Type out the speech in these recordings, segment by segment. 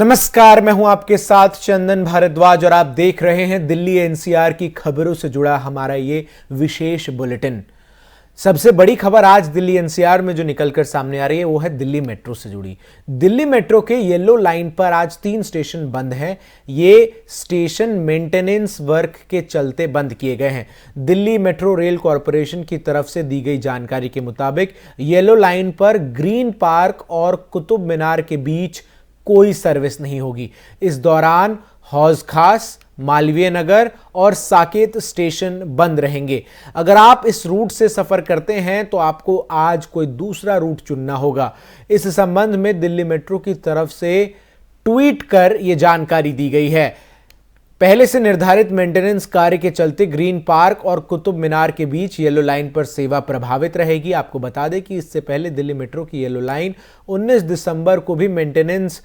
नमस्कार, मैं हूं आपके साथ चंदन भारद्वाज और आप देख रहे हैं दिल्ली एनसीआर की खबरों से जुड़ा हमारा ये विशेष बुलेटिन। सबसे बड़ी खबर आज दिल्ली एनसीआर में जो निकलकर सामने आ रही है वो है दिल्ली मेट्रो से जुड़ी। दिल्ली मेट्रो के येलो लाइन पर आज 3 स्टेशन बंद हैं। ये स्टेशन मेंटेनेंस वर्क के चलते बंद किए गए हैं। दिल्ली मेट्रो रेल कॉरपोरेशन की तरफ से दी गई जानकारी के मुताबिक येलो लाइन पर ग्रीन पार्क और कुतुब मीनार के बीच कोई सर्विस नहीं होगी। इस दौरान हौज खास, मालवीय नगर और साकेत स्टेशन बंद रहेंगे। अगर आप इस रूट से सफर करते हैं तो आपको आज कोई दूसरा रूट चुनना होगा। इस संबंध में दिल्ली मेट्रो की तरफ से ट्वीट कर यह जानकारी दी गई है। पहले से निर्धारित मेंटेनेंस कार्य के चलते ग्रीन पार्क और कुतुब मीनार के बीच येलो लाइन पर सेवा प्रभावित रहेगी। आपको बता दें कि इससे पहले दिल्ली मेट्रो की येलो लाइन 19 दिसंबर को भी मेंटेनेंस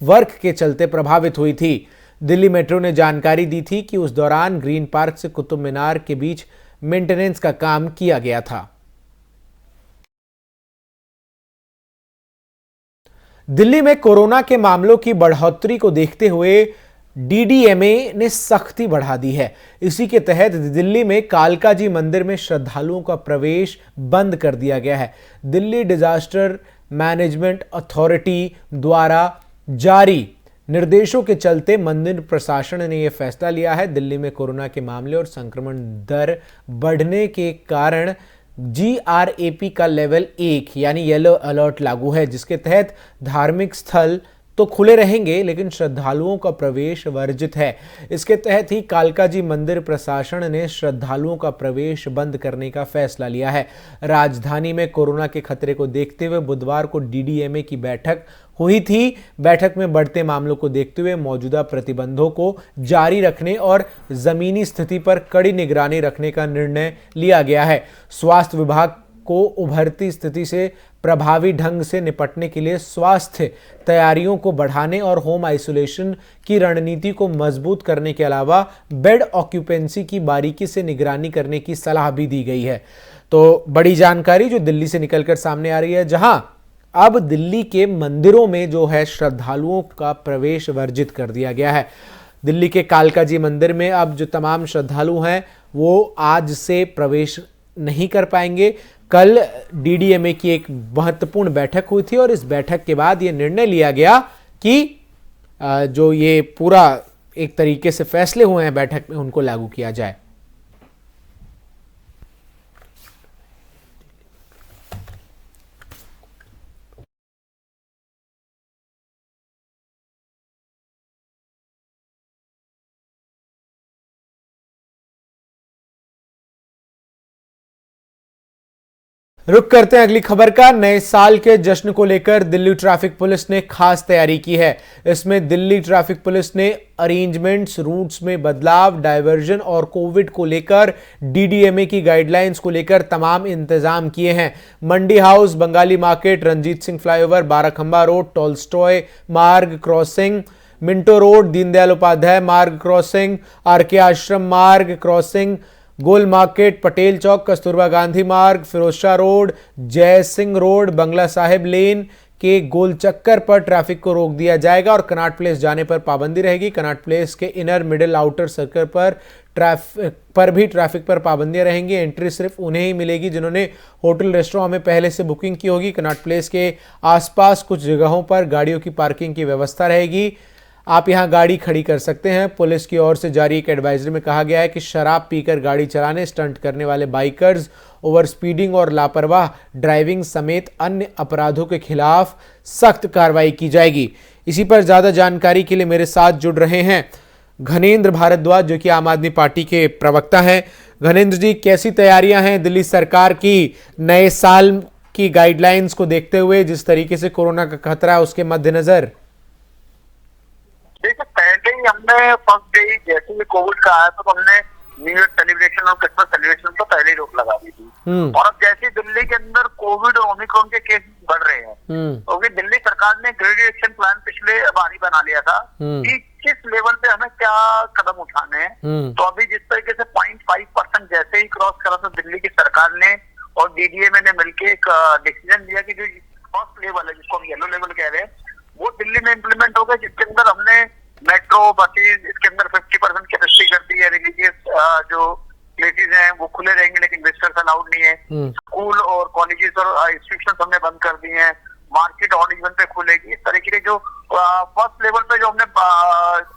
वर्क के चलते प्रभावित हुई थी। दिल्ली मेट्रो ने जानकारी दी थी कि उस दौरान ग्रीन पार्क से कुतुब मीनार के बीच मेंटेनेंस का काम किया गया था। दिल्ली में कोरोना के मामलों की बढ़ोतरी को देखते हुए डीडीएमए ने सख्ती बढ़ा दी है। इसी के तहत दिल्ली में कालकाजी मंदिर में श्रद्धालुओं का प्रवेश बंद कर दिया गया है। दिल्ली डिजास्टर मैनेजमेंट अथॉरिटी द्वारा जारी निर्देशों के चलते मंदिर प्रशासन ने यह फैसला लिया है। दिल्ली में कोरोना के मामले और संक्रमण दर बढ़ने के कारण जीआरएपी का लेवल 1 यानी येलो अलर्ट लागू है, जिसके तहत धार्मिक स्थल तो खुले रहेंगे लेकिन श्रद्धालुओं का प्रवेश वर्जित है। इसके तहत ही कालकाजी मंदिर प्रशासन ने श्रद्धालुओं का प्रवेश बंद करने का फैसला लिया है। राजधानी में कोरोना के खतरे को देखते हुए बुधवार को डीडीएमए की बैठक हुई थी। बैठक में बढ़ते मामलों को देखते हुए मौजूदा प्रतिबंधों को जारी रखने और जमीनी स्थिति पर कड़ी निगरानी रखने का निर्णय लिया गया है। स्वास्थ्य विभाग को उभरती स्थिति से प्रभावी ढंग से निपटने के लिए स्वास्थ्य तैयारियों को बढ़ाने और होम आइसोलेशन की रणनीति को मजबूत करने के अलावा बेड ऑक्यूपेंसी की बारीकी से निगरानी करने की सलाह भी दी गई है। तो बड़ी जानकारी जो दिल्ली से निकलकर सामने आ रही है, जहां अब दिल्ली के मंदिरों में जो है श्रद्धालुओं का प्रवेश वर्जित कर दिया गया है। दिल्ली के कालकाजी मंदिर में अब जो तमाम श्रद्धालु हैं वो आज से प्रवेश नहीं कर पाएंगे। कल डीडीएमए की एक महत्वपूर्ण बैठक हुई थी और इस बैठक के बाद ये निर्णय लिया गया कि जो ये पूरा एक तरीके से फैसले हुए हैं बैठक में उनको लागू किया जाए। रुक करते हैं अगली खबर का। नए साल के जश्न को लेकर दिल्ली ट्रैफिक पुलिस ने खास तैयारी की है। इसमें दिल्ली ट्रैफिक पुलिस ने अरेंजमेंट्स, रूट्स में बदलाव, डायवर्जन और कोविड को लेकर डीडीएमए की गाइडलाइंस को लेकर तमाम इंतजाम किए हैं। Mandi house, Bengali market, Ranjit Singh flyover, Barakhamba road, Tolstoy Marg crossing, Minto road, Deendayal Upadhyay Marg crossing, RK Ashram Marg crossing, Gole market, Patel Chowk, Kasturba Gandhi Marg, Ferozeshah road, Jai Singh road, Bangla Sahib lane के गोल चक्कर पर ट्रैफिक को रोक दिया जाएगा और कनॉट प्लेस जाने पर पाबंदी रहेगी। कनॉट प्लेस के इनर, मिडिल, आउटर सर्कल पर भी ट्रैफिक पर पाबंदियां रहेंगी। एंट्री सिर्फ उन्हें ही मिलेगी जिन्होंने होटल, रेस्टोरेंट में पहले से बुकिंग की होगी। कनॉट प्लेस के आसपास कुछ जगहों पर गाड़ियों की पार्किंग की व्यवस्था रहेगी। आप यहां गाड़ी खड़ी कर सकते हैं। पुलिस की ओर से जारी एक एडवाइजरी में कहा गया है कि शराब पीकर गाड़ी चलाने, स्टंट करने वाले बाइकर्स, ओवर स्पीडिंग और लापरवाह ड्राइविंग समेत अन्य अपराधों के खिलाफ सख्त कार्रवाई की जाएगी। इसी पर ज्यादा जानकारी के लिए मेरे साथ जुड़ रहे हैं घनेंद्र भारद्वाज, जो कि आम आदमी पार्टी के प्रवक्ता हैं। घनेंद्र जी, कैसी तैयारियां हैं दिल्ली सरकार की नए साल की गाइडलाइंस को देखते हुए, जिस तरीके से कोरोना का खतरा है उसके मद्देनजर? देखिए, पहले ही हमने फर्स्ट डे ही जैसे ही कोविड का आया तो हमने न्यू ईयर सेलिब्रेशन और क्रिसमस सेलिब्रेशन पर पहले ही रोक लगा दी थी। और अब जैसे दिल्ली के अंदर कोविड और ओमिक्रॉन के केस बढ़ रहे हैं, क्योंकि दिल्ली सरकार ने ग्रेडेड एक्शन प्लान पिछले बार ही बना लिया था कि किस लेवल पे हमें क्या कदम उठाने हैं। तो अभी जिस तरीके से 0.5% जैसे ही क्रॉस करा तो दिल्ली की सरकार ने और डीडीएमए ने मिलकर एक डिसीजन लिया कि जो फर्स्ट लेवल है, जिसको हम येलो लेवल कह रहे हैं, वो दिल्ली में इम्प्लीमेंट हो गया, जिसके मेट्रो बसेज इसके अंदर 50% कैपेसिटी कर दी है। रिलीजियस जो प्लेसेज हैं वो खुले रहेंगे लेकिन विजिटर्स अलाउड नहीं है। स्कूल और कॉलेजेस और इंस्टीट्यूशन हमने बंद कर दिए हैं। मार्केट ऑड इवन पे खुलेगी। इस तरीके के जो फर्स्ट लेवल पे जो हमने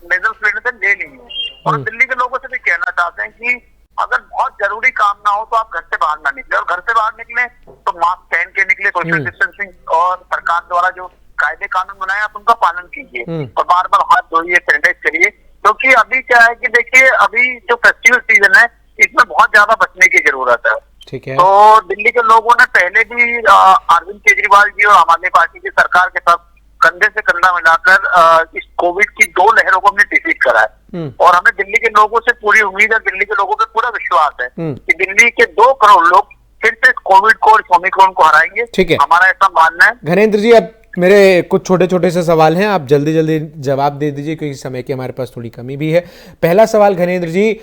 मेजर्स लेने थे ले लिए हैं। और दिल्ली के लोगों से भी कहना चाहते हैं कि अगर बहुत जरूरी काम ना हो तो आप घर से बाहर ना निकले, और घर से बाहर निकले तो मास्क पहन के निकले, सोशल डिस्टेंसिंग और सरकार द्वारा जो कायदे कानून बनाए आप उनका पालन कीजिए और बार बार हाथ धोइए, सैनिटाइज करिए। क्योंकि अभी क्या है कि देखिए अभी जो फेस्टिवल सीजन है इसमें बहुत ज्यादा बचने की जरूरत है। ठीक है। तो दिल्ली के लोगों ने पहले भी अरविंद केजरीवाल जी और आम आदमी पार्टी की सरकार के साथ कंधे से कंधा मिलाकर इस कोविड की 2 लहरों को हमने डिफीट करा है। और हमें दिल्ली के लोगों से पूरी उम्मीद है, दिल्ली के लोगों पे पूरा विश्वास है कि दिल्ली के 2 करोड़ लोग फिर से कोविड को और ओमिक्रॉन को हराएंगे। ठीक है, हमारा ऐसा मानना है। घनेंद्र जी, अब मेरे कुछ छोटे छोटे से सवाल हैं, आप जल्दी जल्दी जवाब दे दीजिए क्योंकि समय की हमारे पास थोड़ी कमी भी है। पहला सवाल घनेंद्र जी,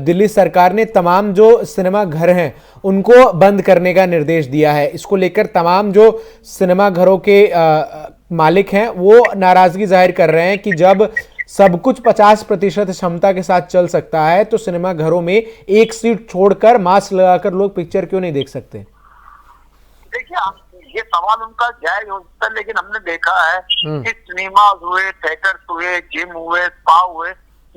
दिल्ली सरकार ने तमाम जो सिनेमा घर हैं उनको बंद करने का निर्देश दिया है। इसको लेकर तमाम जो सिनेमा घरों के मालिक हैं वो नाराजगी जाहिर कर रहे हैं कि जब सब कुछ 50% क्षमता के साथ चल सकता है तो सिनेमा घरों में एक सीट छोड़कर मास्क लगाकर लोग पिक्चर क्यों नहीं देख सकते? देखिए, ये सवाल उनका जायज हो सकता है, लेकिन हमने देखा है कि सिनेमा हुए, थिएटर्स हुए, जिम हुए, स्पा हुए,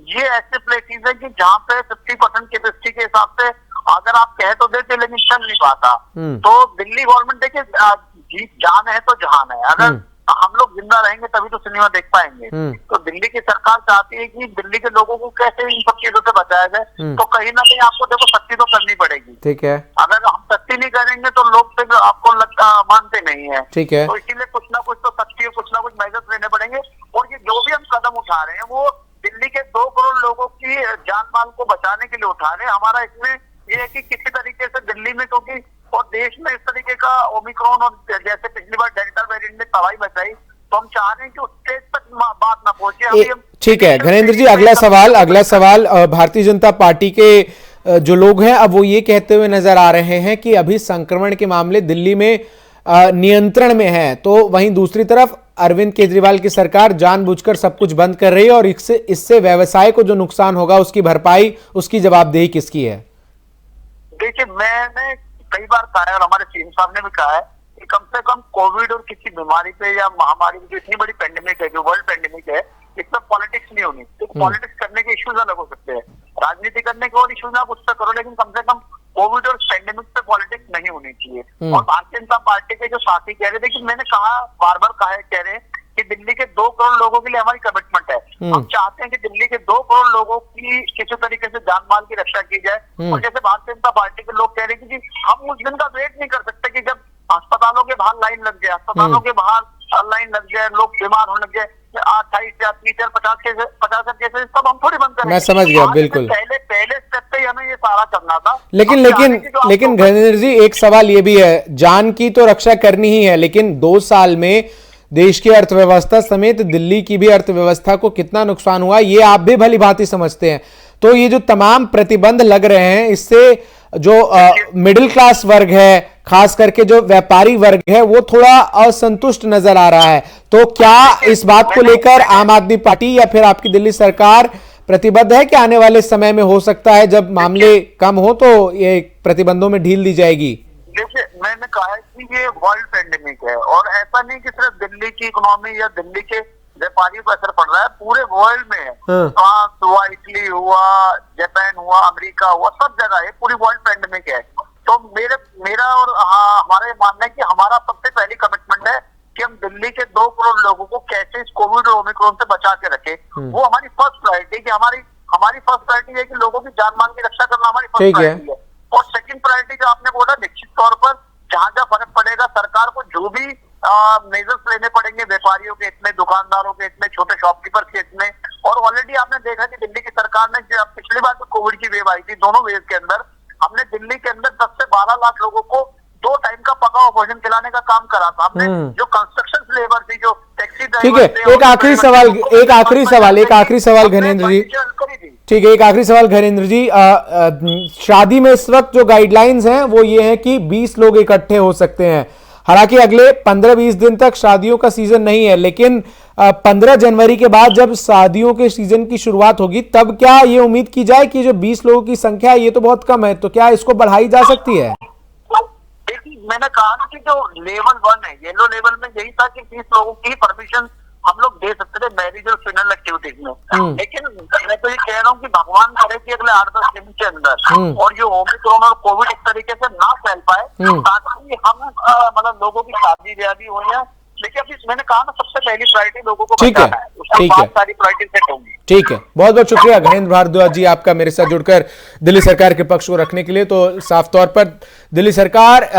ये ऐसे प्लेसेस है कि जहाँ पे 50% कैपेसिटी के हिसाब से अगर आप कह तो देते लेकिन चल नहीं पाता। तो दिल्ली गवर्नमेंट देखिए जान है तो जहान है। अगर हम लोग जिंदा रहेंगे तभी तो सिनेमा देख पाएंगे। तो दिल्ली की सरकार चाहती है कि दिल्ली के लोगों को कैसे इन सब चीजों से बचाया जाए। तो कहीं ना कहीं आपको देखो सख्ती तो करनी पड़ेगी। ठीक है। अगर हम सख्ती नहीं करेंगे तो लोग फिर आपको मानते नहीं है। ठीक है। तो इसीलिए कुछ ना कुछ तो सख्ती, कुछ ना कुछ मेजर्स लेने पड़ेंगे। और ये जो भी हम कदम उठा रहे हैं वो दिल्ली के 2 करोड़ लोगों की जान माल को बचाने के लिए उठा रहे हैं। हमारा इसमें ये है कि किसी तरीके से दिल्ली में, क्योंकि और देश में इस तरीके का ओमिक्रॉन और जैसे पिछली बार डेल्टा वेरिएंट ने तबाही मचाई, तो हम चाह रहे हैं कि उस स्टेज तक बात ना पहुंचे। ठीक है घनेंद्र जी, अगला सवाल भारतीय जनता पार्टी के जो लोग हैं अब वो ये कहते हुए नजर आ रहे हैं कि अभी संक्रमण के मामले दिल्ली में नियंत्रण में है, तो वहीं दूसरी तरफ अरविंद केजरीवाल की सरकार जानबूझकर सब कुछ बंद कर रही है और इससे व्यवसाय को जो नुकसान होगा उसकी भरपाई, उसकी जवाबदेही किसकी है? देखिए, मैंने कई बार कहा है और हमारे सीएम साहब ने भी कहा है कि कम से कम कोविड और किसी बीमारी पे या महामारी जो इतनी बड़ी पेंडेमिक है, जो वर्ल्ड पेंडेमिक है, इसमें पॉलिटिक्स नहीं होनी। तो पॉलिटिक्स करने के इश्यूज अलग हो सकते हैं, राजनीति करने के और इश्यूज आप उस पर करो, लेकिन कम से कम कोविड और पेंडेमिक पे पॉलिटिक्स नहीं होनी चाहिए। और भारतीय जनता पार्टी के जो साथी कह रहे थे कि मैंने कहा, बार बार कह रहे हैं कि दिल्ली के 2 करोड़ लोगों के लिए हमारी कमिटमेंट है। हम चाहते हैं कि दिल्ली के 2 करोड़ लोगों की किसी तरीके से जान माल की रक्षा की जाए। और जैसे भारतीय जनता पार्टी के लोग कह रहे हैं कि हम उस दिन का वेट नहीं कर सकते कि जब अस्पतालों के बाहर लाइन लग जाए, अस्पतालों के बाहर लाइन लग जाए, लोग बीमार होने लग जाए, 28 या 30 या 50 केसेस सब हम थोड़ी बंद करेंगे। मैं समझ गया, बिल्कुल। पहले स्टेप पे हमें ये सारा करना था। लेकिन घनेंद्र जी, एक सवाल ये भी है, जान की तो रक्षा करनी ही है, लेकिन 2 साल में देश की अर्थव्यवस्था समेत दिल्ली की भी अर्थव्यवस्था को कितना नुकसान हुआ ये आप भी भली भांति समझते हैं। तो ये जो तमाम प्रतिबंध लग रहे हैं इससे जो मिडिल क्लास वर्ग है, खास करके जो व्यापारी वर्ग है, वो थोड़ा असंतुष्ट नजर आ रहा है। तो क्या इस बात को लेकर आम आदमी पार्टी या फिर आपकी दिल्ली सरकार प्रतिबद्ध है कि आने वाले समय में हो सकता है जब मामले कम हो तो ये प्रतिबंधों में ढील दी जाएगी? देखिए, मैंने कहा है कि ये वर्ल्ड पेंडेमिक है और ऐसा नहीं कि सिर्फ दिल्ली की इकोनॉमी या दिल्ली के व्यापारियों पर असर पड़ रहा है, पूरे वर्ल्ड में है। फ्रांस हुआ, इटली हुआ, जापान हुआ, अमेरिका हुआ, सब जगह है, पूरी वर्ल्ड पेंडेमिक है। तो मेरा और हमारा मानना है कि हमारा सबसे पहली कमिटमेंट है कि हम दिल्ली के 2 करोड़ लोगों को कैसे इस कोविड और ओमिक्रॉन से बचा के रखें। वो हमारी फर्स्ट प्रायोरिटी कि हमारी फर्स्ट प्रायोरिटी है कि लोगों की जान माल की रक्षा करना हमारी फर्स्ट प्रायोरिटी है। और सेकंड प्रायोरिटी जो आपने बोला, निश्चित तौर पर जहां जहां फर्क पड़ेगा सरकार को जो भी मेजर्स लेने पड़ेंगे, व्यापारियों के इतने, दुकानदारों के इतने, छोटे शॉपकीपर के इतने। और ऑलरेडी आपने देखा कि दिल्ली की सरकार ने पिछली बार जो कोविड की वेव आई थी, दोनों वेव के अंदर हमने दिल्ली के अंदर 10 से 12 लाख लोगों को 2 टाइम का पका हुआ भोजन खिलाने का काम करा था हमने। जो कंस्ट्रक्शन लेबर थी, जो टैक्सी ड्राइवर थे। एक आखिरी सवाल घनेंद्र जी, ठीक है, एक आखिरी सवाल घनेंद्र जी, शादी में इस वक्त जो गाइडलाइंस हैं वो ये है कि 20 लोग इकट्ठे हो सकते हैं। हालांकि अगले 15-20 दिन तक शादियों का सीजन नहीं है, लेकिन 15 जनवरी के बाद जब शादियों के सीजन की शुरुआत होगी तब क्या ये उम्मीद की जाए कि जो 20 लोगों की संख्या है ये तो बहुत कम है, तो क्या इसको बढ़ाई जा सकती है? देखिए, मैंने कहा ना कि जो लेवल 1 है, येलो लेवल में यही था कि 20 लोगों की परमिशन हम लोग दे सकते थे मैरिज और फ्यूनरल एक्टिविटीज में। लेकिन मैं तो ये कह रहा हूँ कि भगवान करे कि अगले 8-10 दिन के अंदर और जो ओमिक्रॉन और कोविड इस तरीके से ना फैल पाए, ताकि हम मतलब लोगों की शादी ब्याह भी हो जाए। लेकिन अभी मैंने कहा ना, सबसे पहली प्रायोरिटी लोगों को बचाना है, उसके बाद सारी प्रायोरिटी सेट होंगी। ठीक है, बहुत बहुत शुक्रिया गणेंद्र भारद्वाज जी आपका मेरे साथ जुड़कर दिल्ली सरकार के पक्ष को रखने के लिए। तो साफ तौर पर दिल्ली सरकार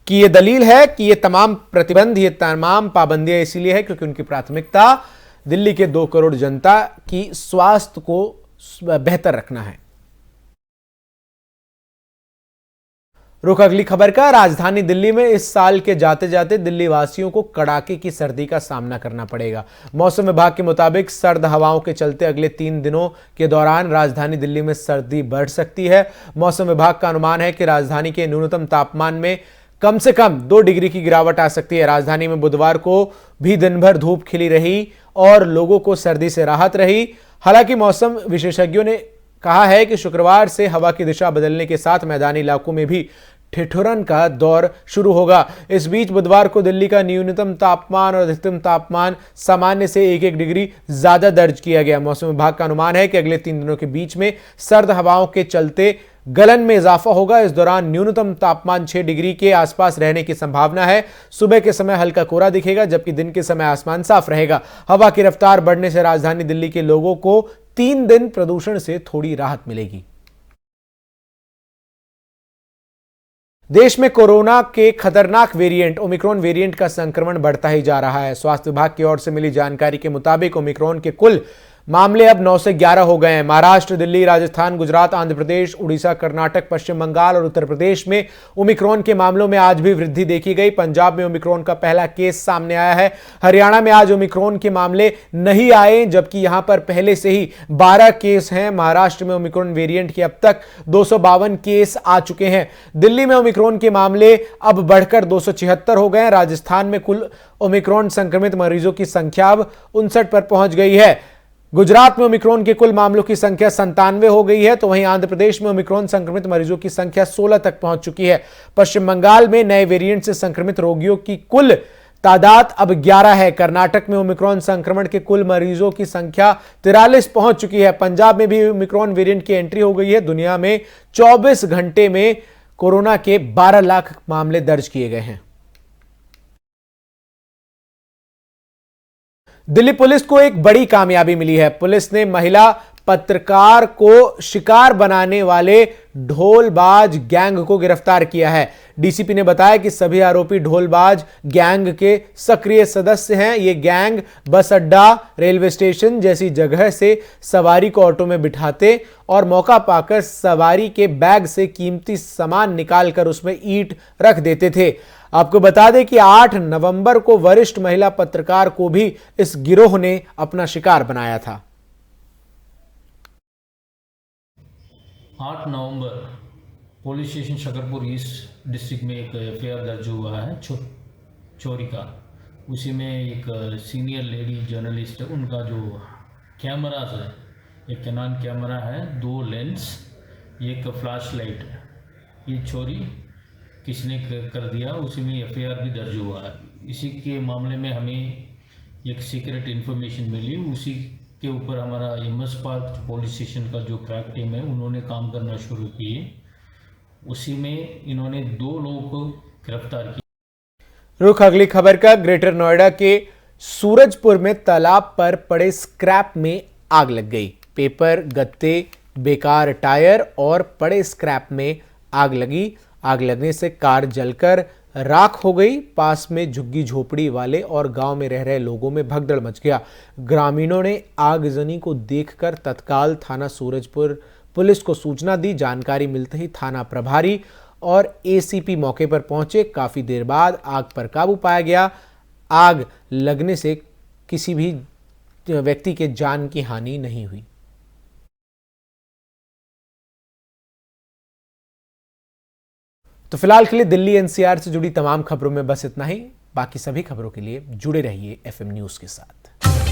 की ये दलील है कि ये तमाम प्रतिबंध, ये तमाम पाबंदियां इसीलिए है क्योंकि उनकी प्राथमिकता दिल्ली के 2 करोड़ जनता की स्वास्थ्य को बेहतर रखना है। रुख अगली खबर का। राजधानी दिल्ली में इस साल के जाते जाते दिल्ली वासियों को कड़ाके की सर्दी का सामना करना पड़ेगा। मौसम विभाग के मुताबिक सर्द हवाओं के चलते अगले 3 दिनों के दौरान राजधानी दिल्ली में सर्दी बढ़ सकती है। मौसम विभाग का अनुमान है कि राजधानी के न्यूनतम तापमान में कम से कम 2 डिग्री की गिरावट आ सकती है। राजधानी में बुधवार को भी दिन भर धूप खिली रही और लोगों को सर्दी से राहत रही। हालांकि मौसम विशेषज्ञों ने कहा है कि शुक्रवार से हवा की दिशा बदलने के साथ मैदानी इलाकों में भी ठिठुरन का दौर शुरू होगा। इस बीच बुधवार को दिल्ली का न्यूनतम तापमान और अधिकतम तापमान सामान्य से 1-1 डिग्री ज्यादा दर्ज किया गया। मौसम विभाग का अनुमान है कि अगले 3 दिनों के बीच में सर्द हवाओं के चलते गलन में इजाफा होगा। इस दौरान न्यूनतम तापमान 6 डिग्री के आसपास रहने की संभावना है। सुबह के समय हल्का कोहरा दिखेगा जबकि दिन के समय आसमान साफ रहेगा। हवा की रफ्तार बढ़ने से राजधानी दिल्ली के लोगों को 3 दिन प्रदूषण से थोड़ी राहत मिलेगी। देश में कोरोना के खतरनाक वेरिएंट ओमिक्रॉन वेरिएंट का संक्रमण बढ़ता ही जा रहा है। स्वास्थ्य विभाग की ओर से मिली जानकारी के मुताबिक ओमिक्रॉन के कुल मामले अब 9 से 11 हो गए हैं। महाराष्ट्र, दिल्ली, राजस्थान, गुजरात, आंध्र प्रदेश, उड़ीसा, कर्नाटक, पश्चिम बंगाल और उत्तर प्रदेश में ओमिक्रॉन के मामलों में आज भी वृद्धि देखी गई। पंजाब में ओमिक्रॉन का पहला केस सामने आया है। हरियाणा में आज ओमिक्रॉन के मामले नहीं आए जबकि यहां पर पहले से ही 12 केस हैं। महाराष्ट्र में ओमिक्रॉन वेरिएंट के अब तक 252 केस आ चुके हैं। दिल्ली में ओमिक्रॉन के मामले अब बढ़कर 276 हो गए हैं। राजस्थान में कुल ओमिक्रॉन संक्रमित मरीजों की संख्या अब 59 पर पहुंच गई है। गुजरात में ओमिक्रॉन के कुल मामलों की संख्या 97 हो गई है, तो वहीं आंध्र प्रदेश में ओमिक्रॉन संक्रमित मरीजों की संख्या 16 तक पहुंच चुकी है। पश्चिम बंगाल में नए वेरिएंट से संक्रमित रोगियों की कुल तादाद अब 11 है। कर्नाटक में ओमिक्रॉन संक्रमण के कुल मरीजों की संख्या 43 पहुंच चुकी है। पंजाब में भी ओमिक्रॉन वेरिएंट की एंट्री हो गई है। दुनिया में 24 घंटे में कोरोना के 12 लाख मामले दर्ज किए गए हैं। दिल्ली पुलिस को एक बड़ी कामयाबी मिली है। पुलिस ने महिला पत्रकार को शिकार बनाने वाले ढोलबाज गैंग को गिरफ्तार किया है। डीसीपी ने बताया कि सभी आरोपी ढोलबाज गैंग के सक्रिय सदस्य हैं। ये गैंग बस अड्डा, रेलवे स्टेशन जैसी जगह से सवारी को ऑटो में बिठाते और मौका पाकर सवारी के बैग से कीमती सामान निकालकर उसमें ईंट रख देते थे। आपको बता दें कि 8 नवंबर को वरिष्ठ महिला पत्रकार को भी इस गिरोह ने अपना शिकार बनाया था। 8 नवंबर police station Shakarpur east district में एक एफआईआर दर्ज हुआ है चोरी का। उसी में एक सीनियर लेडी जर्नलिस्ट है, उनका जो कैमरास है, एक कैनन कैमरा है, 2 लेंस, एक फ्लैश लाइट, ये चोरी किसने कर दिया, उसी में एफआईआर भी दर्ज हुआ है। इसी के मामले में हमें एक सीक्रेट इन्फॉर्मेशन मिली, उसी के ऊपर हमारा एमएस पार्क पुलिस स्टेशन का जो क्रैक टीम है उन्होंने काम करना शुरू किए। उसी में इन्होंने 2 लोगों को गिरफ्तार किया। रुख अगली खबर का। ग्रेटर नोएडा के सूरजपुर में तालाब पर पड़े स्क्रैप में आग लग गई। पेपर, गत्ते, बेकार टायर और पड़े स्क्रैप में आग लगी। आग लगने से कार जलकर राख हो गई। पास में झुग्गी झोपड़ी वाले और गांव में रह रहे लोगों में भगदड़ मच गया। ग्रामीणों ने आगजनी को देखकर तत्काल थाना सूरजपुर पुलिस को सूचना दी। जानकारी मिलते ही थाना प्रभारी और एसीपी मौके पर पहुंचे। काफी देर बाद आग पर काबू पाया गया। आग लगने से किसी भी व्यक्ति के जान की हानि नहीं हुई। तो फिलहाल के लिए दिल्ली एनसीआर से जुड़ी तमाम खबरों में बस इतना ही। बाकी सभी खबरों के लिए जुड़े रहिए FM न्यूज के साथ।